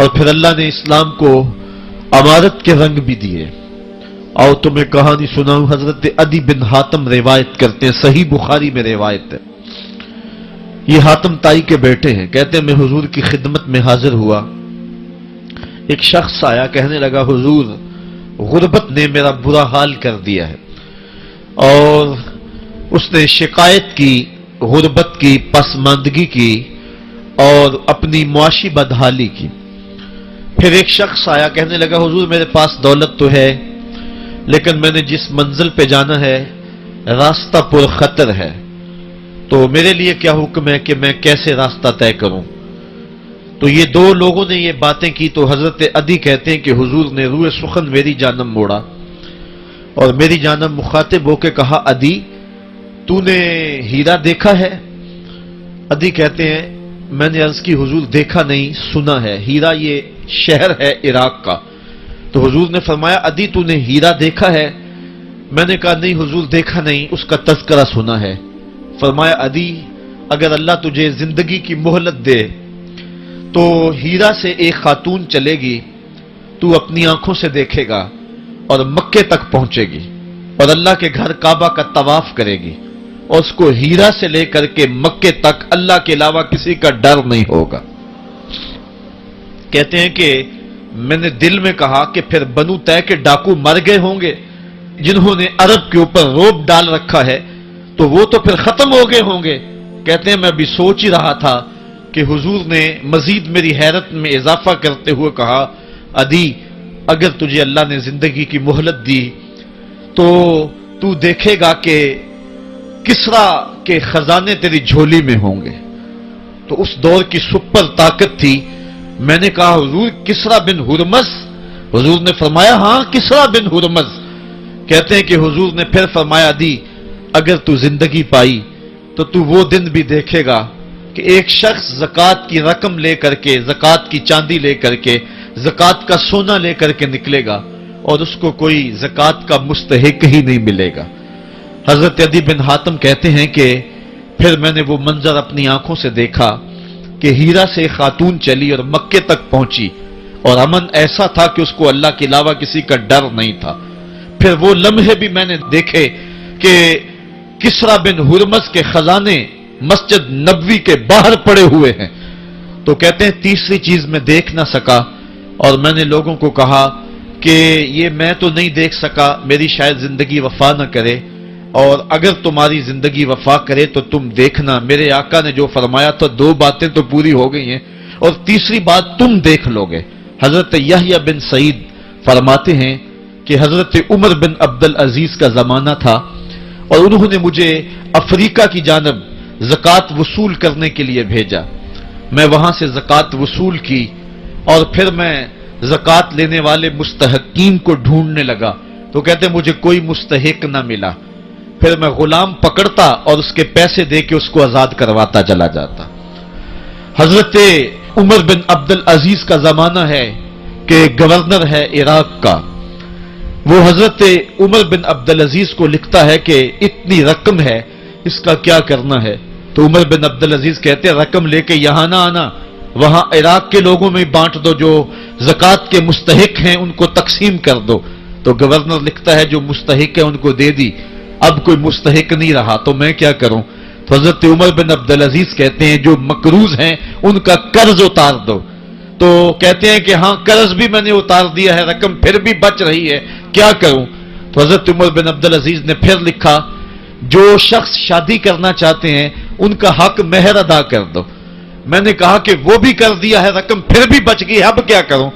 اور پھر اللہ نے اسلام کو امارت کے رنگ بھی دیے۔ اور تمہیں کہانی سناؤں، حضرت عدی بن حاتم روایت کرتے ہیں، صحیح بخاری میں روایت ہے۔ یہ حاتم تائی کے بیٹے ہیں، کہتے ہیں میں حضور کی خدمت میں حاضر ہوا، ایک شخص آیا، کہنے لگا حضور غربت نے میرا برا حال کر دیا ہے، اور اس نے شکایت کی غربت کی، پسماندگی کی اور اپنی معاشی بدحالی کی۔ پھر ایک شخص آیا، کہنے لگا حضور میرے پاس دولت تو ہے، لیکن میں نے جس منزل پہ جانا ہے راستہ پر خطر ہے، تو میرے لیے کیا حکم ہے کہ میں کیسے راستہ طے کروں؟ تو یہ دو لوگوں نے یہ باتیں کی، تو حضرت عدی کہتے ہیں کہ حضور نے روئے سخن میری جانب موڑا اور میری جانب مخاطب ہو کے کہا عدی تو نے ہیرا دیکھا ہے؟ عدی کہتے ہیں میں نے عرض کی حضور دیکھا نہیں، سنا ہے۔ ہیرا یہ شہر ہے عراق کا۔ تو حضور نے فرمایا عدی تو نے ہیرا دیکھا ہے؟ میں نے کہا نہیں حضور دیکھا نہیں، اس کا تذکرہ سنا ہے۔ فرمایا عدی اگر اللہ تجھے زندگی کی مہلت دے تو ہیرا سے ایک خاتون چلے گی، تو اپنی آنکھوں سے دیکھے گا اور مکے تک پہنچے گی اور اللہ کے گھر کعبہ کا طواف کرے گی، اور اس کو ہیرا سے لے کر کے مکے تک اللہ کے علاوہ کسی کا ڈر نہیں ہوگا۔ کہتے ہیں کہ میں نے دل میں کہا کہ پھر بنو طے کے ڈاکو مر گئے ہوں گے جنہوں نے عرب کے اوپر روب ڈال رکھا ہے، تو وہ تو پھر ختم ہو گئے ہوں گے۔ کہتے ہیں میں ابھی سوچ ہی رہا تھا کہ حضور نے مزید میری حیرت میں اضافہ کرتے ہوئے کہا عدی اگر تجھے اللہ نے زندگی کی مہلت دی تو تو دیکھے گا کہ کسرا کے خزانے تیری جھولی میں ہوں گے۔ تو اس دور کی سپر طاقت تھی۔ میں نے کہا حضور کسرا بن ہرمز؟ حضور نے فرمایا ہاں کسرا بن ہرمز۔ کہتے ہیں کہ حضور نے پھر فرمایا عدی اگر تو زندگی پائی تو تو وہ دن بھی دیکھے گا کہ ایک شخص زکوٰۃ کی رقم لے کر کے، زکوٰۃ کی چاندی لے کر کے، زکوٰۃ کا سونا لے کر کے نکلے گا اور اس کو کوئی زکوٰۃ کا مستحق ہی نہیں ملے گا۔ حضرت عدی بن حاتم کہتے ہیں کہ پھر میں نے وہ منظر اپنی آنکھوں سے دیکھا کہ ہیرا سے خاتون چلی اور مکے تک پہنچی، اور امن ایسا تھا کہ اس کو اللہ کے علاوہ کسی کا ڈر نہیں تھا۔ پھر وہ لمحے بھی میں نے دیکھے کہ کسرا بن ہرمز کے خزانے مسجد نبوی کے باہر پڑے ہوئے ہیں۔ تو کہتے ہیں تیسری چیز میں دیکھ نہ سکا، اور میں نے لوگوں کو کہا کہ یہ میں تو نہیں دیکھ سکا، میری شاید زندگی وفا نہ کرے، اور اگر تمہاری زندگی وفا کرے تو تم دیکھنا میرے آقا نے جو فرمایا تو دو باتیں تو پوری ہو گئی ہیں، اور تیسری بات تم دیکھ لو گے۔ حضرت یحییٰ بن سعید فرماتے ہیں کہ حضرت عمر بن عبدالعزیز کا زمانہ تھا، اور انہوں نے مجھے افریقہ کی جانب زکوٰۃ وصول کرنے کے لیے بھیجا۔ میں وہاں سے زکوٰۃ وصول کی، اور پھر میں زکوٰۃ لینے والے مستحقین کو ڈھونڈنے لگا، تو کہتے مجھے کوئی مستحق نہ ملا۔ پھر میں غلام پکڑتا اور اس کے پیسے دے کے اس کو آزاد کرواتا چلا جاتا۔ حضرت عمر بن عبدالعزیز کا زمانہ ہے کہ گورنر ہے عراق کا، وہ حضرت عمر بن عبدالعزیز کو لکھتا ہے کہ اتنی رقم ہے، اس کا کیا کرنا ہے؟ تو عمر بن عبدالعزیز کہتے ہیں رقم لے کے یہاں نہ آنا، وہاں عراق کے لوگوں میں بانٹ دو، جو زکوٰۃ کے مستحق ہیں ان کو تقسیم کر دو۔ تو گورنر لکھتا ہے جو مستحق ہے ان کو دے دی، اب کوئی مستحق نہیں رہا تو میں کیا کروں؟ تو حضرت عمر بن عبدالعزیز کہتے ہیں جو مقروض ہیں ان کا قرض اتار دو۔ تو کہتے ہیں کہ ہاں قرض بھی میں نے اتار دیا ہے، رقم پھر بھی بچ رہی ہے، کیا کروں؟ تو حضرت عمر بن عبدالعزیز نے پھر لکھا جو شخص شادی کرنا چاہتے ہیں ان کا حق مہر ادا کر دو۔ میں نے کہا کہ وہ بھی کر دیا ہے، رقم پھر بھی بچ گئی، اب کیا کروں؟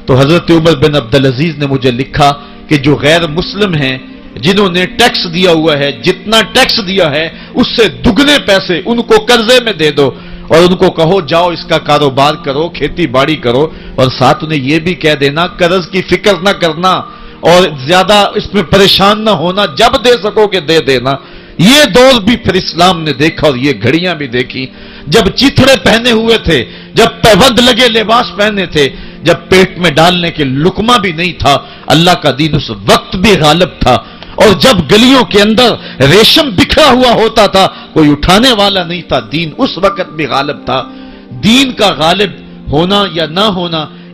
تو حضرت عمر بن عبدالعزیز نے مجھے لکھا کہ جو غیر مسلم ہیں جنہوں نے ٹیکس دیا ہوا ہے، جتنا ٹیکس دیا ہے اس سے دگنے پیسے ان کو قرضے میں دے دو، اور ان کو کہو جاؤ اس کا کاروبار کرو، کھیتی باڑی کرو، اور ساتھ انہیں یہ بھی کہہ دینا قرض کی فکر نہ کرنا اور زیادہ اس میں پریشان نہ ہونا، جب دے سکو گے دے دینا۔ یہ دور بھی پھر اسلام نے دیکھا اور یہ گھڑیاں بھی دیکھی، جب چیتھڑے پہنے ہوئے تھے، جب پیوند لگے لباس پہنے تھے، جب پیٹ میں ڈالنے کے لقمہ بھی نہیں تھا، اللہ کا دین اس وقت بھی غالب تھا، اور جب گلیوں کے اندر ریشم بکھرا ہوا ہوتا تھا کوئی اٹھانے والا نہیں تھا، دین اس وقت بھی غالب تھا۔ دین کا غالب ہونا یا نہ ہونا